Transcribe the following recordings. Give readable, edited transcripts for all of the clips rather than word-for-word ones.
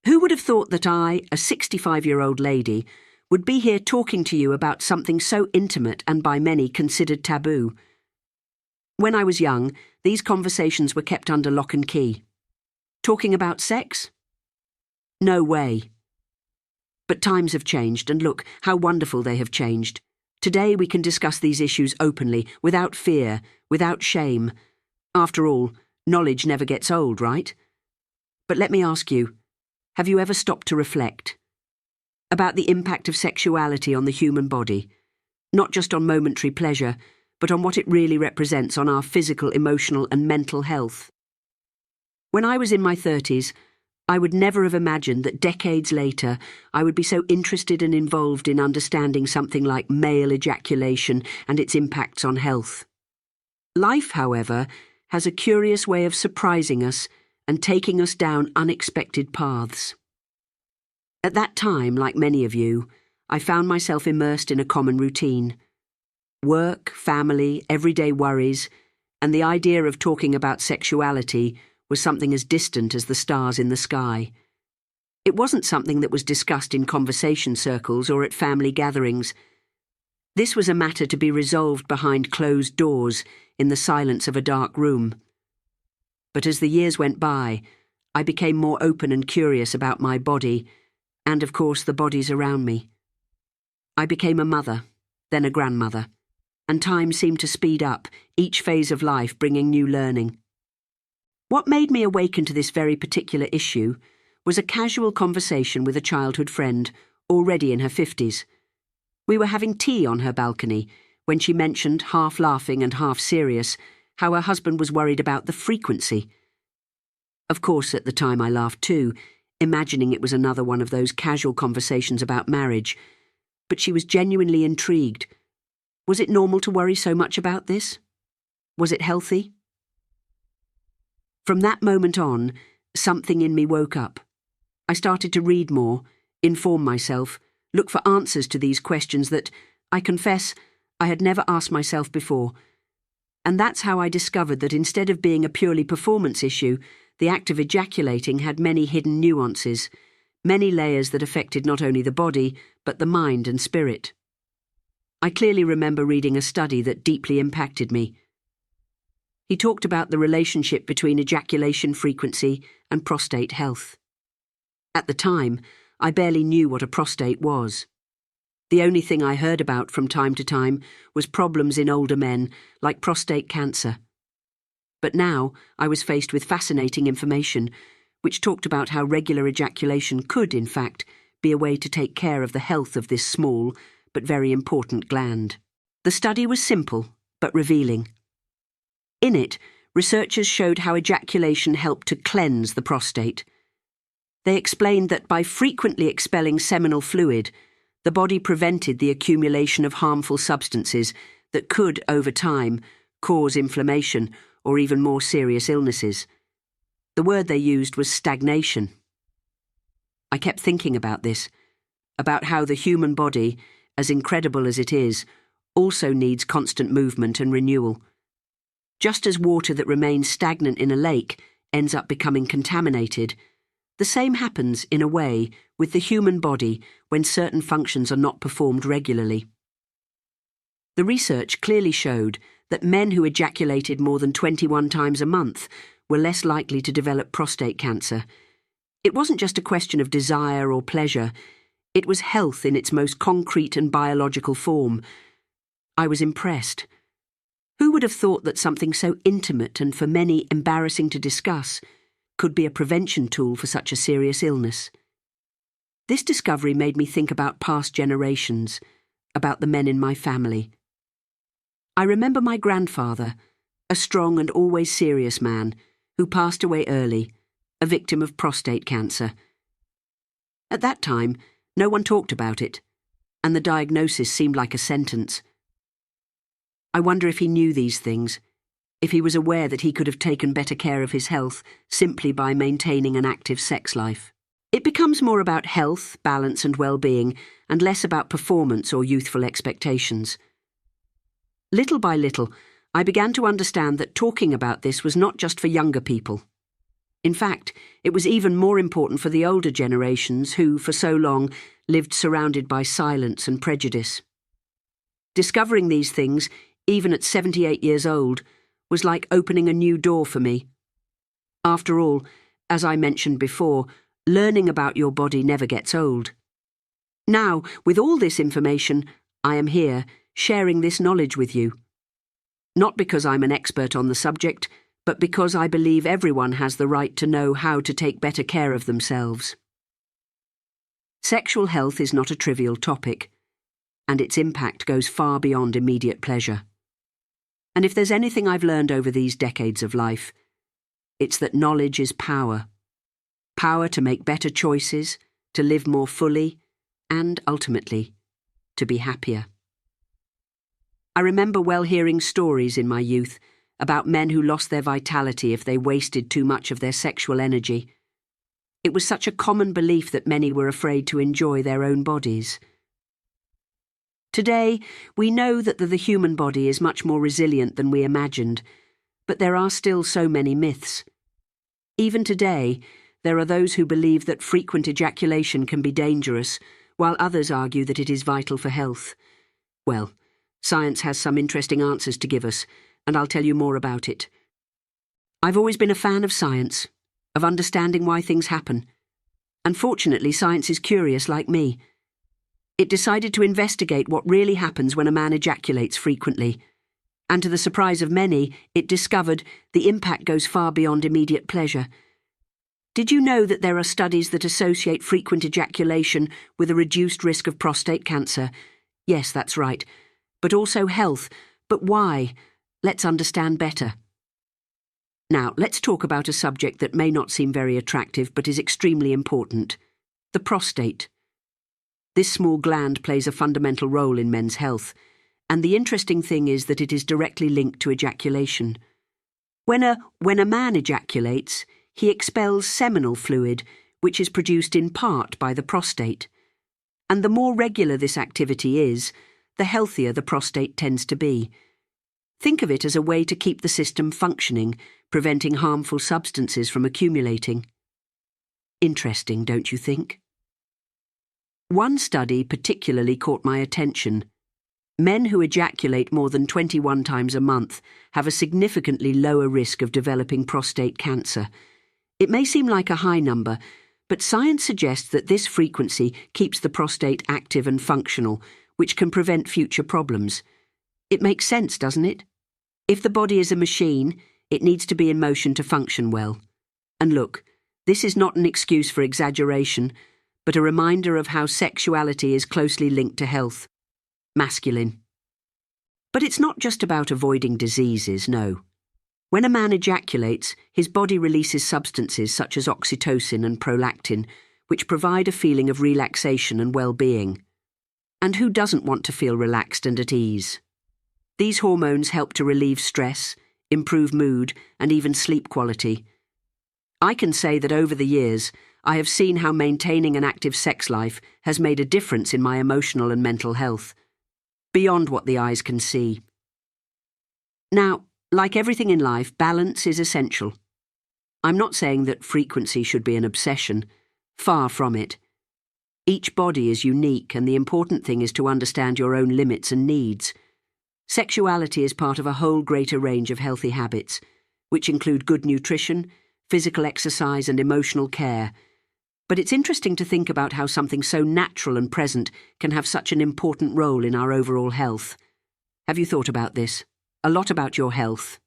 Who would have thought that I, a 65-year-old lady, would be here talking to you about something so intimate and by many considered taboo? When I was young, these conversations were kept under lock and key. Talking about sex? No way. But times have changed, and look how wonderful they have changed. Today we can discuss these issues openly, without fear, without shame. After all, knowledge never gets old, right? But let me ask you, have you ever stopped to reflect about the impact of sexuality on the human body, not just on momentary pleasure, but on what it really represents on our physical, emotional, and mental health? When I was in my 30s, I would never have imagined that decades later I would be so interested and involved in understanding something like male ejaculation and its impacts on health. Life, however, has a curious way of surprising us and taking us down unexpected paths. At that time, like many of you, I found myself immersed in a common routine. Work, family, everyday worries, and the idea of talking about sexuality was something as distant as the stars in the sky. It wasn't something that was discussed in conversation circles or at family gatherings. This was a matter to be resolved behind closed doors in the silence of a dark room. But as the years went by, I became more open and curious about my body, and of course the bodies around me. I became a mother, then a grandmother, and time seemed to speed up, each phase of life bringing new learning. What made me awaken to this very particular issue was a casual conversation with a childhood friend, already in her 50s. We were having tea on her balcony when she mentioned, half laughing and half serious, how her husband was worried about the frequency. Of course, at the time I laughed too, imagining it was another one of those casual conversations about marriage, but she was genuinely intrigued. Was it normal to worry so much about this? Was it healthy? From that moment on, something in me woke up. I started to read more, inform myself, look for answers to these questions that, I confess, I had never asked myself before. And that's how I discovered that instead of being a purely performance issue, the act of ejaculating had many hidden nuances, many layers that affected not only the body, but the mind and spirit. I clearly remember reading a study that deeply impacted me. He talked about the relationship between ejaculation frequency and prostate health. At the time, I barely knew what a prostate was. The only thing I heard about from time to time was problems in older men, like prostate cancer. But now I was faced with fascinating information, which talked about how regular ejaculation could, in fact, be a way to take care of the health of this small but very important gland. The study was simple, but revealing. In it, researchers showed how ejaculation helped to cleanse the prostate. They explained that by frequently expelling seminal fluid, the body prevented the accumulation of harmful substances that could, over time, cause inflammation or even more serious illnesses. The word they used was stagnation. I kept thinking about this, about how the human body, as incredible as it is, also needs constant movement and renewal. Just as water that remains stagnant in a lake ends up becoming contaminated, the same happens, in a way, with the human body when certain functions are not performed regularly. The research clearly showed that men who ejaculated more than 21 times a month were less likely to develop prostate cancer. It wasn't just a question of desire or pleasure, it was health in its most concrete and biological form. I was impressed. Who would have thought that something so intimate and for many embarrassing to discuss could be a prevention tool for such a serious illness? This discovery made me think about past generations, about the men in my family. I remember my grandfather, a strong and always serious man, who passed away early, a victim of prostate cancer. At that time, no one talked about it, and the diagnosis seemed like a sentence. I wonder if he knew these things, if he was aware that he could have taken better care of his health simply by maintaining an active sex life. It becomes more about health, balance and well-being, and less about performance or youthful expectations. Little by little, I began to understand that talking about this was not just for younger people. In fact, it was even more important for the older generations who, for so long, lived surrounded by silence and prejudice. Discovering these things, even at 78 years old, was like opening a new door for me. After all, as I mentioned before, learning about your body never gets old. Now, with all this information, I am here, sharing this knowledge with you. Not because I'm an expert on the subject, but because I believe everyone has the right to know how to take better care of themselves. Sexual health is not a trivial topic, and its impact goes far beyond immediate pleasure. And if there's anything I've learned over these decades of life, it's that knowledge is power. Power to make better choices, to live more fully, and, ultimately, to be happier. I remember well hearing stories in my youth about men who lost their vitality if they wasted too much of their sexual energy. It was such a common belief that many were afraid to enjoy their own bodies. Today, we know that the human body is much more resilient than we imagined, but there are still so many myths. Even today, there are those who believe that frequent ejaculation can be dangerous, while others argue that it is vital for health. Well, science has some interesting answers to give us, and I'll tell you more about it. I've always been a fan of science, of understanding why things happen. And fortunately, science is curious like me. It decided to investigate what really happens when a man ejaculates frequently. And to the surprise of many, it discovered the impact goes far beyond immediate pleasure. Did you know that there are studies that associate frequent ejaculation with a reduced risk of prostate cancer? Yes, that's right. But also health. But why? Let's understand better. Now, let's talk about a subject that may not seem very attractive but is extremely important. The prostate. This small gland plays a fundamental role in men's health, and the interesting thing is that it is directly linked to ejaculation. When a man ejaculates, he expels seminal fluid, which is produced in part by the prostate. And the more regular this activity is, the healthier the prostate tends to be. Think of it as a way to keep the system functioning, preventing harmful substances from accumulating. Interesting, don't you think? One study particularly caught my attention. Men who ejaculate more than 21 times a month have a significantly lower risk of developing prostate cancer. It may seem like a high number, but science suggests that this frequency keeps the prostate active and functional, which can prevent future problems. It makes sense, doesn't it? If the body is a machine, it needs to be in motion to function well. And look, this is not an excuse for exaggeration, but a reminder of how sexuality is closely linked to health. Masculine. But it's not just about avoiding diseases, no. When a man ejaculates, his body releases substances such as oxytocin and prolactin, which provide a feeling of relaxation and well-being. And who doesn't want to feel relaxed and at ease? These hormones help to relieve stress, improve mood, and even sleep quality. I can say that over the years, I have seen how maintaining an active sex life has made a difference in my emotional and mental health, beyond what the eyes can see. Now, like everything in life, balance is essential. I'm not saying that frequency should be an obsession. Far from it. Each body is unique, and the important thing is to understand your own limits and needs. Sexuality is part of a whole greater range of healthy habits, which include good nutrition, physical exercise, and emotional care. But it's interesting to think about how something so natural and present can have such an important role in our overall health. Have you thought about this? A lot about your health?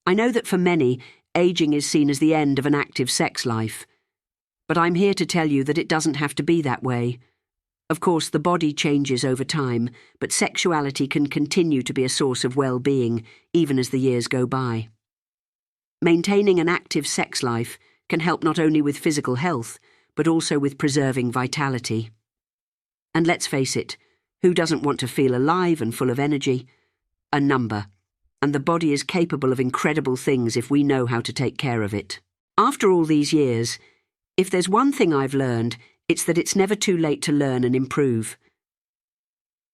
I know that for many, aging is seen as the end of an active sex life. But I'm here to tell you that it doesn't have to be that way. Of course, the body changes over time, but sexuality can continue to be a source of well-being, even as the years go by. Maintaining an active sex life can help not only with physical health, but also with preserving vitality. And let's face it, who doesn't want to feel alive and full of energy? A number. And the body is capable of incredible things if we know how to take care of it. After all these years, if there's one thing I've learned, it's that it's never too late to learn and improve.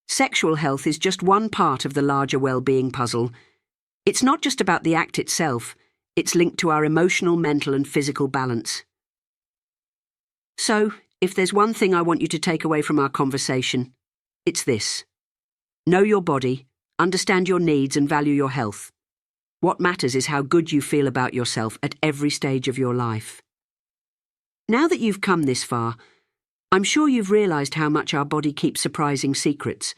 Sexual health is just one part of the larger well-being puzzle. It's not just about the act itself, It's linked to our emotional, mental, and physical balance. So, if there's one thing I want you to take away from our conversation, it's this. Know your body, understand your needs, and value your health. What matters is how good you feel about yourself at every stage of your life. Now that you've come this far, I'm sure you've realised how much our body keeps surprising secrets,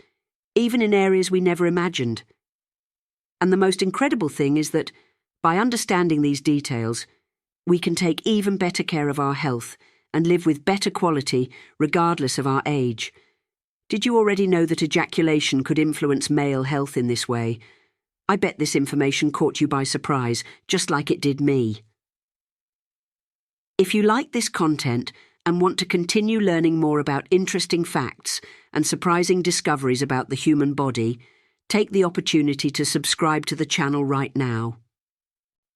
even in areas we never imagined. And the most incredible thing is that, by understanding these details, we can take even better care of our health and live with better quality regardless of our age. Did you already know that ejaculation could influence male health in this way? I bet this information caught you by surprise, just like it did me. If you like this content and want to continue learning more about interesting facts and surprising discoveries about the human body, take the opportunity to subscribe to the channel right now.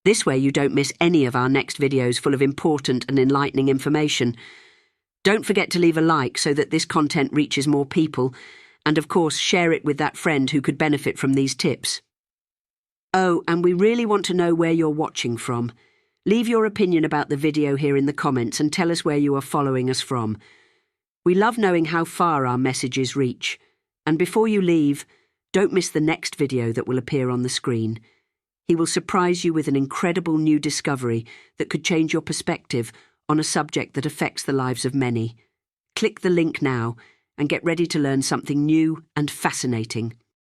This way you don't miss any of our next videos full of important and enlightening information. Don't forget to leave a like so that this content reaches more people, and of course share it with that friend who could benefit from these tips. Oh, and we really want to know where you're watching from. Leave your opinion about the video here in the comments and tell us where you are following us from. We love knowing how far our messages reach. And before you leave, don't miss the next video that will appear on the screen. He will surprise you with an incredible new discovery that could change your perspective on a subject that affects the lives of many. Click the link now and get ready to learn something new and fascinating.